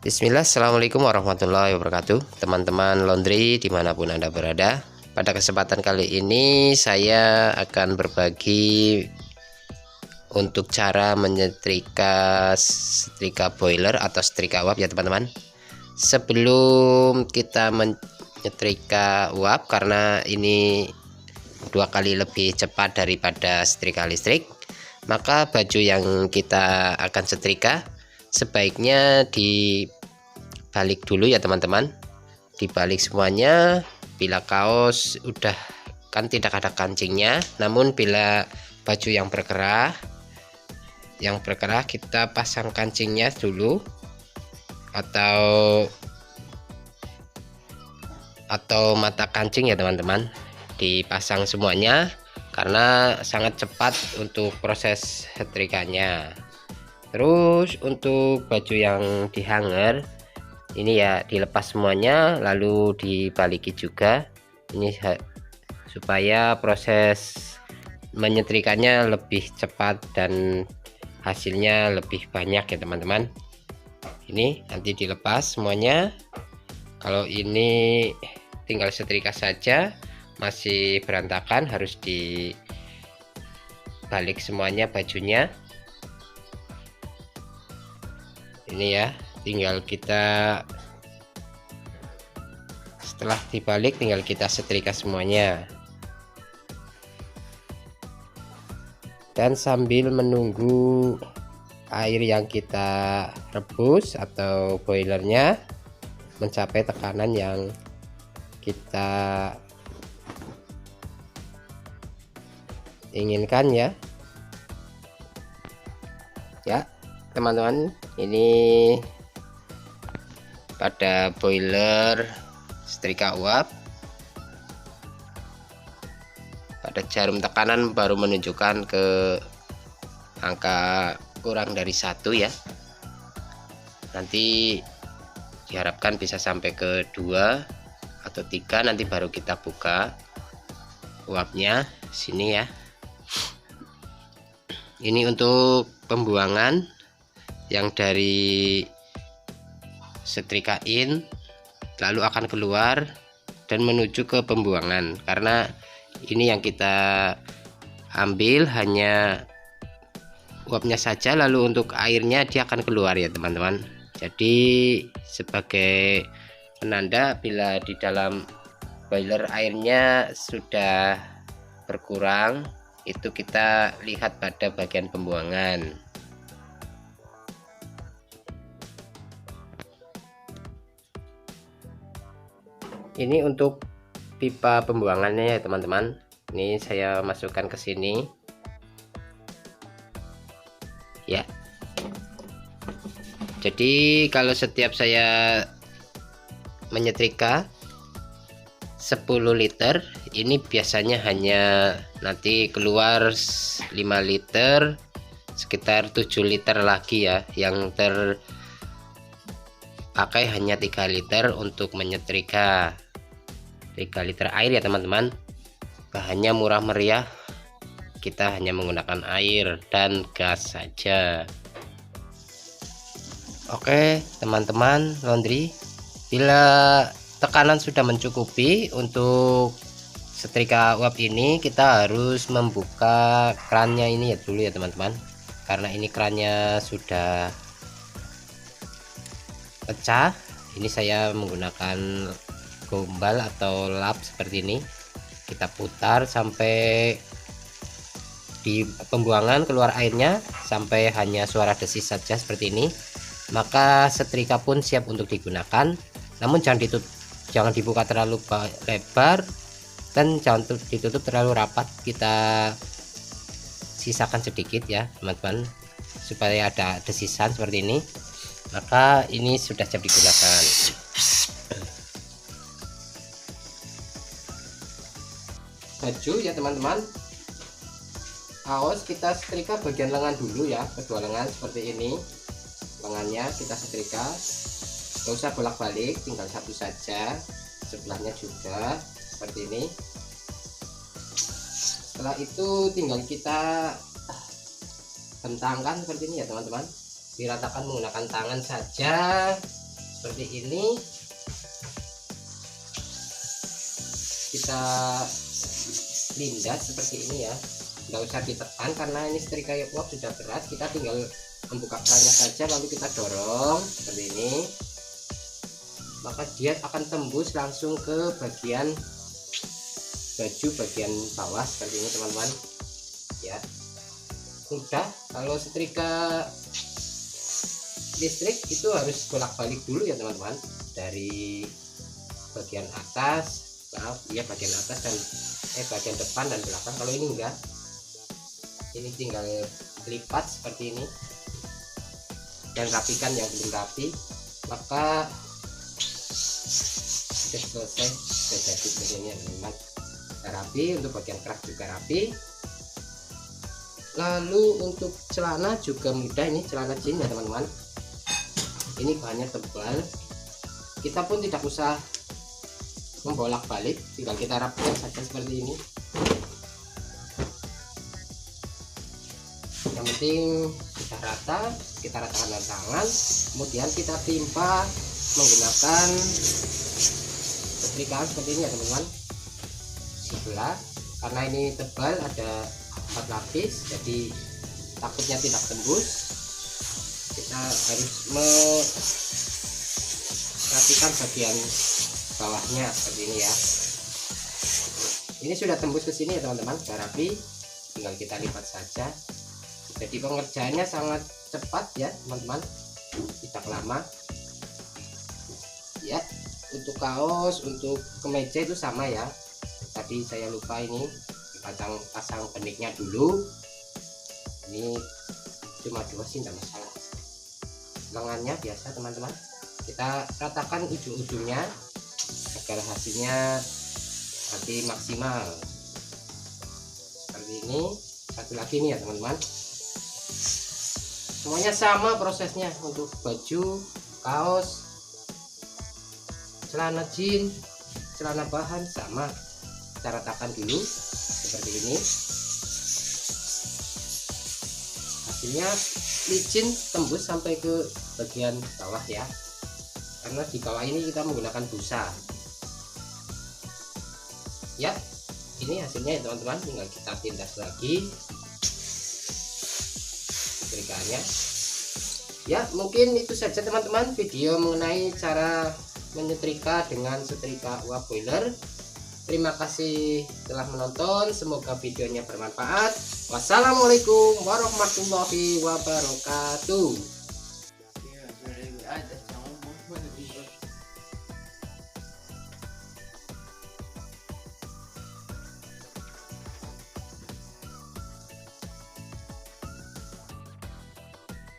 Bismillah, Assalamualaikum warahmatullahi wabarakatuh. Teman-teman laundry dimanapun Anda berada, pada kesempatan kali ini saya akan berbagi untuk cara menyetrika setrika boiler atau setrika uap ya teman-teman. Sebelum kita menyetrika uap, karena ini 2 kali lebih cepat daripada setrika listrik, maka baju yang kita akan setrika sebaiknya dibalik dulu ya teman-teman. Dibalik semuanya. Bila kaos udah kan tidak ada kancingnya, namun bila baju yang berkerah kita pasang kancingnya dulu, atau mata kancing ya teman-teman, dipasang semuanya karena sangat cepat untuk proses setrikanya. Terus untuk baju yang dihanger ini ya dilepas semuanya lalu dibaliki juga, ini supaya proses menyetrikanya lebih cepat dan hasilnya lebih banyak ya teman-teman. Ini nanti dilepas semuanya. Kalau ini tinggal setrika saja masih berantakan, harus dibalik semuanya bajunya. Ini ya, tinggal kita setelah dibalik tinggal kita setrika semuanya. Dan sambil menunggu air yang kita rebus atau boilernya mencapai tekanan yang kita inginkan ya teman-teman. Ini pada boiler setrika uap, pada jarum tekanan baru menunjukkan ke angka kurang dari 1 ya. Nanti diharapkan bisa sampai ke 2 atau 3, nanti baru kita buka uapnya sini ya. Ini untuk pembuangan yang dari setrika in lalu akan keluar dan menuju ke pembuangan, karena ini yang kita ambil hanya uapnya saja, lalu untuk airnya dia akan keluar ya teman-teman. Jadi sebagai penanda bila di dalam boiler airnya sudah berkurang, itu kita lihat pada bagian pembuangan. Ini untuk pipa pembuangannya ya teman-teman. Ini saya masukkan ke sini ya. Jadi kalau setiap saya menyetrika 10 liter, ini biasanya hanya nanti keluar 5 liter, sekitar 7 liter lagi ya, yang terpakai hanya 3 liter untuk menyetrika 3 liter air ya teman-teman. Bahannya murah meriah, kita hanya menggunakan air dan gas saja. Oke teman-teman laundry, bila tekanan sudah mencukupi untuk setrika uap ini, kita harus membuka kerannya ini ya dulu ya teman-teman, karena ini kerannya sudah pecah. Ini saya menggunakan gombal atau lap seperti ini, kita putar sampai di pembuangan keluar airnya sampai hanya suara desis saja seperti ini, maka setrika pun siap untuk digunakan. Namun jangan dibuka terlalu lebar dan jangan ditutup terlalu rapat, kita sisakan sedikit ya teman-teman supaya ada desisan seperti ini, maka ini sudah siap digunakan. Baju ya teman-teman, kaos kita setrika bagian lengan dulu ya, kedua lengan seperti ini. Lengannya kita setrika, gak usah bolak-balik, tinggal satu saja, sebelahnya juga seperti ini. Setelah itu tinggal kita bentangkan seperti ini ya teman-teman, diratakan menggunakan tangan saja seperti ini. Kita lindas seperti ini ya, nggak usah ditekan karena ini setrika uap sudah berat. Kita tinggal membuka kerannya saja lalu kita dorong seperti ini, maka dia akan tembus langsung ke bagian baju bagian bawah seperti ini teman-teman ya. Mudah. Kalau setrika listrik itu harus bolak-balik dulu ya teman-teman, dari bagian atas, bagian atas dan bagian depan dan belakang. Kalau ini enggak, ini tinggal lipat seperti ini dan rapikan yang belum rapi, maka sudah selesai, sudah jadi seperti ini ya teman-teman. Rapi, untuk bagian keras juga rapi. Lalu untuk celana juga mudah, ini celana jeans ya teman-teman. Ini bahannya tebal, kita pun tidak usah membolak-balik, tinggal kita rapikan saja seperti ini. Yang penting sudah rata, kita ratakan dengan tangan, kemudian kita timpa menggunakan setrikaan seperti ini ya teman-teman, sebelah. Karena ini tebal, ada 4 lapis, jadi takutnya tidak tembus. Kita harus merapikan bagian bawahnya seperti ini ya. Ini sudah tembus ke sini ya teman-teman, sudah rapi, tinggal kita lipat saja. Jadi pengerjaannya sangat cepat ya teman-teman, tidak lama ya. Untuk kaos, untuk kemeja itu sama ya. Tadi saya lupa ini pasang beniknya dulu. Ini cuma 2 sih, tidak masalah. Lengannya biasa teman-teman, kita ratakan ujung-ujungnya agar hasilnya nanti maksimal seperti ini. Satu lagi nih ya teman-teman, semuanya sama prosesnya. Untuk baju, kaos, celana jeans, celana bahan sama, kita ratakan dulu seperti ini. Hasilnya licin, tembus sampai ke bagian bawah ya, karena di bawah ini kita menggunakan busa ya. Ini hasilnya ya teman-teman, tinggal kita tindas lagi setrikaannya ya. Mungkin itu saja teman-teman video mengenai cara menyetrika dengan setrika uap boiler. Terima kasih telah menonton, semoga videonya bermanfaat. Wassalamualaikum warahmatullahi wabarakatuh.